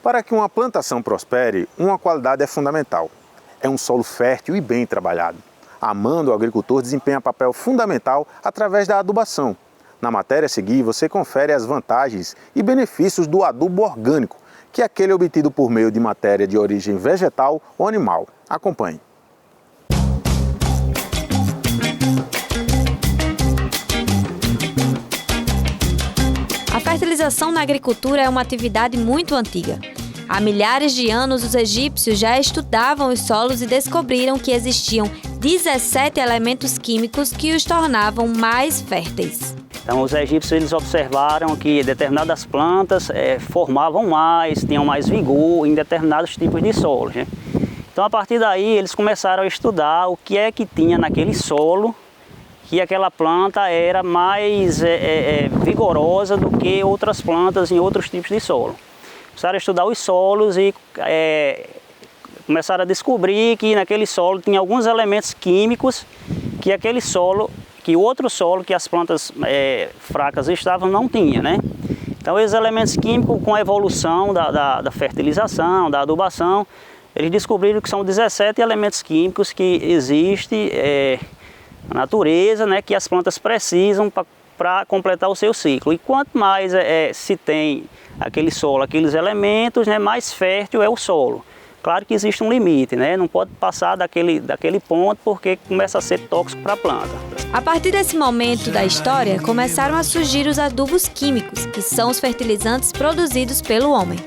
Para que uma plantação prospere, uma qualidade é fundamental. É um solo fértil e bem trabalhado. A Amanda, o agricultor, desempenha papel fundamental através da adubação. Na matéria a seguir, você confere as vantagens e benefícios do adubo orgânico, que é aquele obtido por meio de matéria de origem vegetal ou animal. Acompanhe. A fertilização na agricultura é uma atividade muito antiga. Há milhares de anos, os egípcios já estudavam os solos e descobriram que existiam 17 elementos químicos que os tornavam mais férteis. Então, os egípcios eles observaram que determinadas plantas formavam mais, tinham mais vigor em determinados tipos de solos, né? Então, a partir daí, eles começaram a estudar o que é que tinha naquele solo, que aquela planta era mais vigorosa do que outras plantas em outros tipos de solo. Começaram a estudar os solos e começaram a descobrir que naquele solo tinha alguns elementos químicos que aquele solo, que o outro solo que as plantas fracas estavam não tinha, né? Então esses elementos químicos, com a evolução da fertilização, da adubação, eles descobriram que são 17 elementos químicos que existem na natureza, né, que as plantas precisam para completar o seu ciclo. E quanto mais se tem aquele solo, aqueles elementos, né, mais fértil é o solo. Claro que existe um limite, né? Não pode passar daquele ponto porque começa a ser tóxico para a planta. A partir desse momento da história, começaram a surgir os adubos químicos, que são os fertilizantes produzidos pelo homem.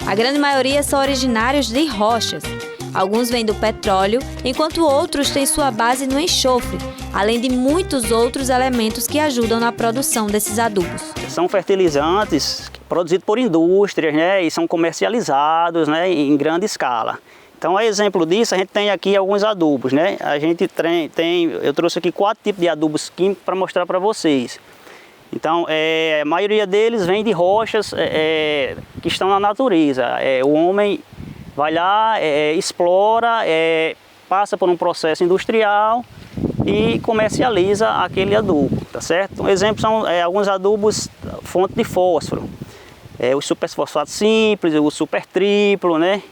A grande maioria são originários de rochas. Alguns vêm do petróleo, enquanto outros têm sua base no enxofre, além de muitos outros elementos que ajudam na produção desses adubos. São fertilizantes produzidos por indústrias, né, e são comercializados, né, em grande escala. Então, a exemplo disso, a gente tem aqui alguns adubos, né? A gente eu trouxe aqui 4 tipos de adubos químicos para mostrar para vocês. Então, a maioria deles vem de rochas que estão na natureza. O homem vai lá, explora, passa por um processo industrial e comercializa aquele adubo, tá certo? Um exemplo são alguns adubos fonte de fósforo. O superfosfato simples, o super triplo, né?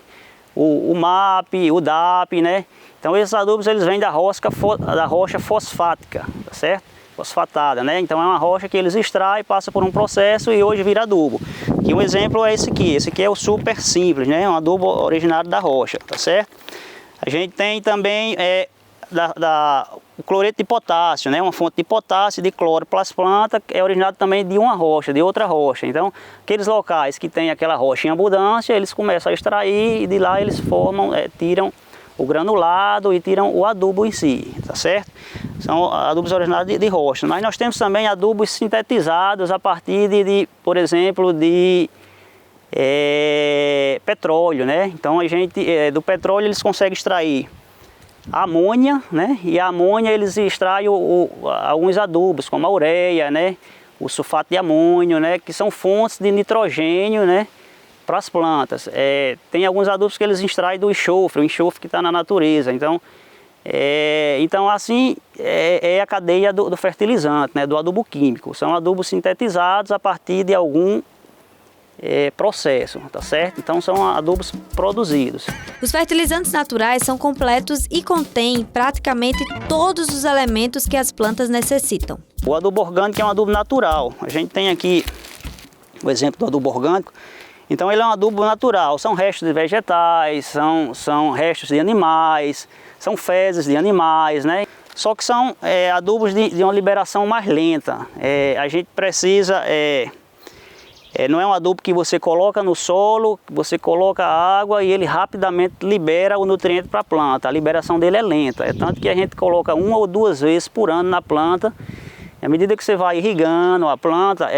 O MAP, o DAP, né? Então esses adubos eles vêm da rocha fosfática, tá certo? Fosfatada, né? Então é uma rocha que eles extraem, passa por um processo e hoje vira adubo. E um exemplo é esse aqui é o super simples, né? Um adubo originário da rocha, tá certo? A gente tem também o cloreto de potássio, né? Uma fonte de potássio, de cloro para as plantas, é originado também de uma rocha, de outra rocha. Então, aqueles locais que tem aquela rocha em abundância, eles começam a extrair e de lá eles tiram o granulado e tiram o adubo em si, tá certo? São adubos originários de rocha. Mas nós temos também adubos sintetizados a partir por exemplo, de petróleo, né? Então a gente, do petróleo eles conseguem extrair a amônia, né? E a amônia eles extraem alguns adubos, como a ureia, né? O sulfato de amônio, né? Que são fontes de nitrogênio, né? Para as plantas. Tem alguns adubos que eles extraem do enxofre, o enxofre que está na natureza. Então, assim é a cadeia do fertilizante, né? Do adubo químico. São adubos sintetizados a partir de algum processo, tá certo? Então são adubos produzidos. Os fertilizantes naturais são completos e contêm praticamente todos os elementos que as plantas necessitam. O adubo orgânico é um adubo natural. A gente tem aqui o exemplo do adubo orgânico. Então ele é um adubo natural, são restos de vegetais, são restos de animais, são fezes de animais, né? Só que são adubos de uma liberação mais lenta. A gente precisa... não é um adubo que você coloca no solo, você coloca água e ele rapidamente libera o nutriente para a planta. A liberação dele é lenta, tanto que a gente coloca 1 ou 2 vezes por ano na planta. À medida que você vai irrigando a planta,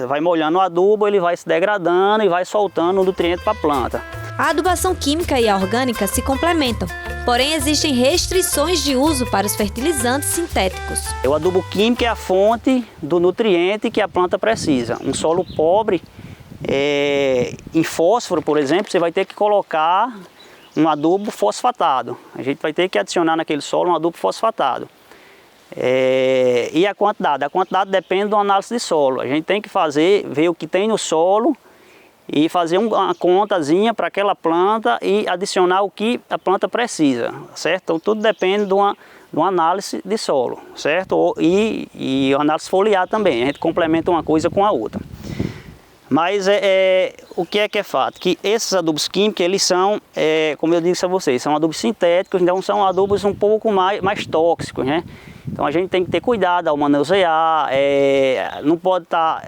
vai molhando o adubo, ele vai se degradando e vai soltando o nutriente para a planta. A adubação química e a orgânica se complementam, porém existem restrições de uso para os fertilizantes sintéticos. O adubo químico é a fonte do nutriente que a planta precisa. Um solo pobre em fósforo, por exemplo, você vai ter que colocar um adubo fosfatado. A gente vai ter que adicionar naquele solo um adubo fosfatado. E a quantidade? A quantidade depende da análise de solo. A gente tem que ver o que tem no solo e fazer uma contazinha para aquela planta e adicionar o que a planta precisa, certo? Então tudo depende de uma análise de solo, certo? E uma análise foliar também, a gente complementa uma coisa com a outra. Mas o que é fato? Que esses adubos químicos, eles são, como eu disse a vocês, são adubos sintéticos, então são adubos um pouco mais tóxicos, né? Então a gente tem que ter cuidado ao manusear, não pode estar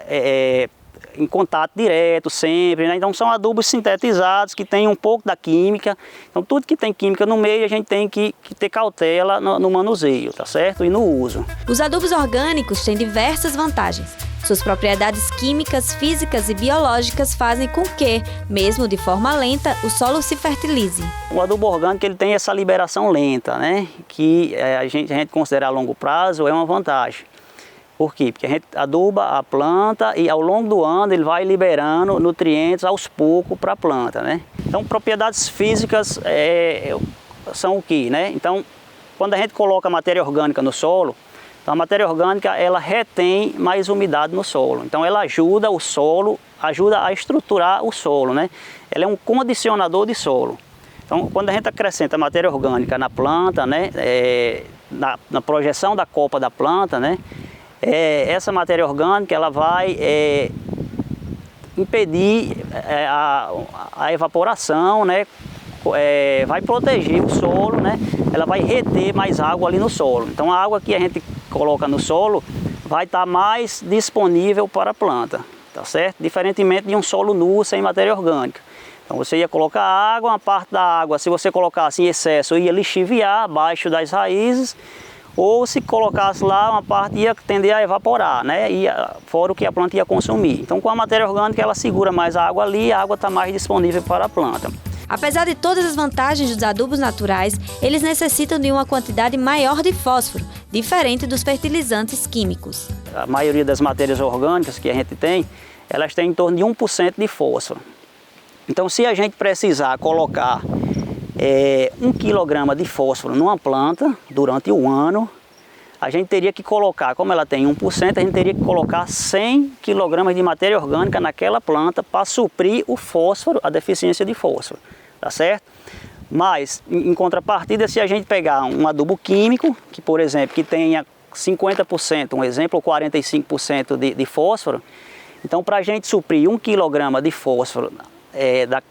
em contato direto sempre, né? Então são adubos sintetizados que têm um pouco da química. Então tudo que tem química no meio a gente tem que ter cautela no manuseio, tá certo? E no uso. Os adubos orgânicos têm diversas vantagens. Suas propriedades químicas, físicas e biológicas fazem com que, mesmo de forma lenta, o solo se fertilize. O adubo orgânico ele tem essa liberação lenta, né? Que a gente considera a longo prazo é uma vantagem. Por quê? Porque a gente aduba a planta e ao longo do ano ele vai liberando nutrientes aos poucos para a planta, né? Então propriedades físicas são o quê, né? Então quando a gente coloca matéria orgânica no solo, então a matéria orgânica ela retém mais umidade no solo. Então ela ajuda o solo, ajuda a estruturar o solo, né? Ela é um condicionador de solo. Então quando a gente acrescenta matéria orgânica na planta, né? Na projeção da copa da planta, né? Essa matéria orgânica ela vai impedir a evaporação, né? Vai proteger o solo, né? Ela vai reter mais água ali no solo. Então a água que a gente coloca no solo vai estar mais disponível para a planta, tá certo? Diferentemente de um solo nu sem matéria orgânica. Então você ia colocar água, uma parte da água, se você colocasse em excesso, ia lixiviar abaixo das raízes, ou se colocasse lá, uma parte ia tender a evaporar, né? Fora o que a planta ia consumir. Então com a matéria orgânica ela segura mais a água ali, a água está mais disponível para a planta. Apesar de todas as vantagens dos adubos naturais, eles necessitam de uma quantidade maior de fósforo, diferente dos fertilizantes químicos. A maioria das matérias orgânicas que a gente tem, elas têm em torno de 1% de fósforo. Então se a gente precisar colocar 1 kg de fósforo numa planta durante o ano, a gente teria que colocar, como ela tem 1%, a gente teria que colocar 100 kg de matéria orgânica naquela planta para suprir o fósforo, a deficiência de fósforo, tá certo? Mas, em contrapartida, se a gente pegar um adubo químico, que por exemplo, que tenha 50%, um exemplo, ou 45% de fósforo, então para a gente suprir 1 kg de fósforo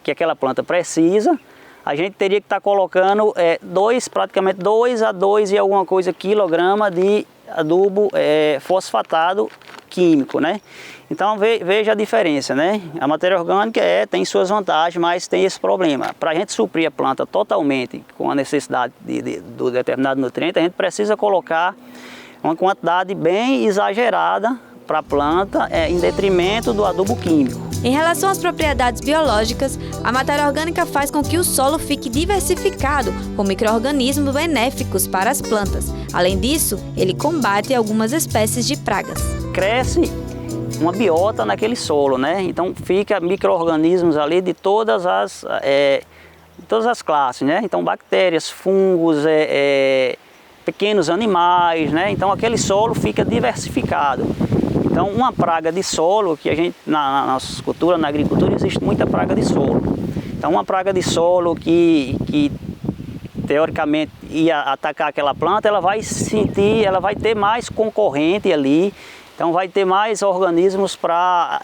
que aquela planta precisa, a gente teria que estar colocando praticamente 2 a 2 e alguma coisa quilograma de adubo fosfatado químico, né? Então veja a diferença, né? A matéria orgânica tem suas vantagens, mas tem esse problema. Para a gente suprir a planta totalmente com a necessidade do determinado nutriente, a gente precisa colocar uma quantidade bem exagerada para a planta em detrimento do adubo químico. Em relação às propriedades biológicas, a matéria orgânica faz com que o solo fique diversificado com micro-organismos benéficos para as plantas. Além disso, ele combate algumas espécies de pragas. Cresce uma biota naquele solo, né? Então fica micro-organismos ali de todas as classes, né? Então bactérias, fungos, pequenos animais, né? Então aquele solo fica diversificado. Então uma praga de solo, que a gente na nossa cultura, na agricultura, existe muita praga de solo. Então uma praga de solo que teoricamente ia atacar aquela planta, ela vai ter mais concorrente ali, então vai ter mais organismos para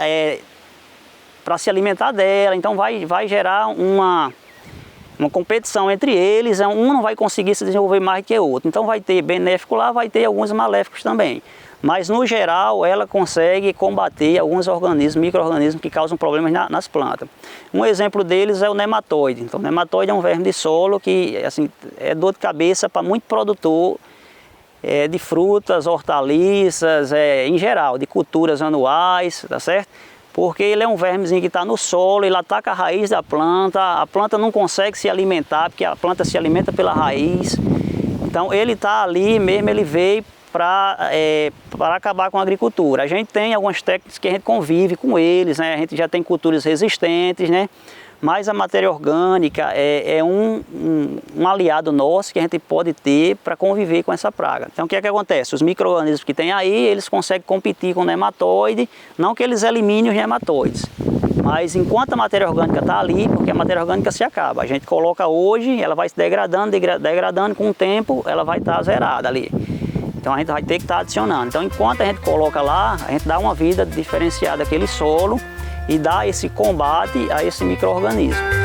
se alimentar dela, então vai gerar uma competição entre eles, um não vai conseguir se desenvolver mais que o outro. Então vai ter benéfico lá, vai ter alguns maléficos também. Mas no geral ela consegue combater alguns organismos, micro-organismos que causam problemas nas plantas. Um exemplo deles é o nematóide. Então o nematóide é um verme de solo que assim, é dor de cabeça para muito produtor de frutas, hortaliças, em geral, de culturas anuais, tá certo? Porque ele é um vermezinho que está no solo, ele ataca a raiz da planta, a planta não consegue se alimentar, porque a planta se alimenta pela raiz. Então ele está ali mesmo, ele veio para acabar com a agricultura. A gente tem algumas técnicas que a gente convive com eles, né? A gente já tem culturas resistentes, né? Mas a matéria orgânica é um aliado nosso que a gente pode ter para conviver com essa praga. Então o que é que acontece? Os micro-organismos que tem aí, eles conseguem competir com o nematóide, não que eles eliminem os nematóides, Mas enquanto a matéria orgânica está ali, porque a matéria orgânica se acaba, a gente coloca hoje, ela vai se degradando, com o tempo ela vai estar zerada ali. Então a gente vai ter que estar adicionando. Então enquanto a gente coloca lá, a gente dá uma vida diferenciada àquele solo e dá esse combate a esse micro-organismo.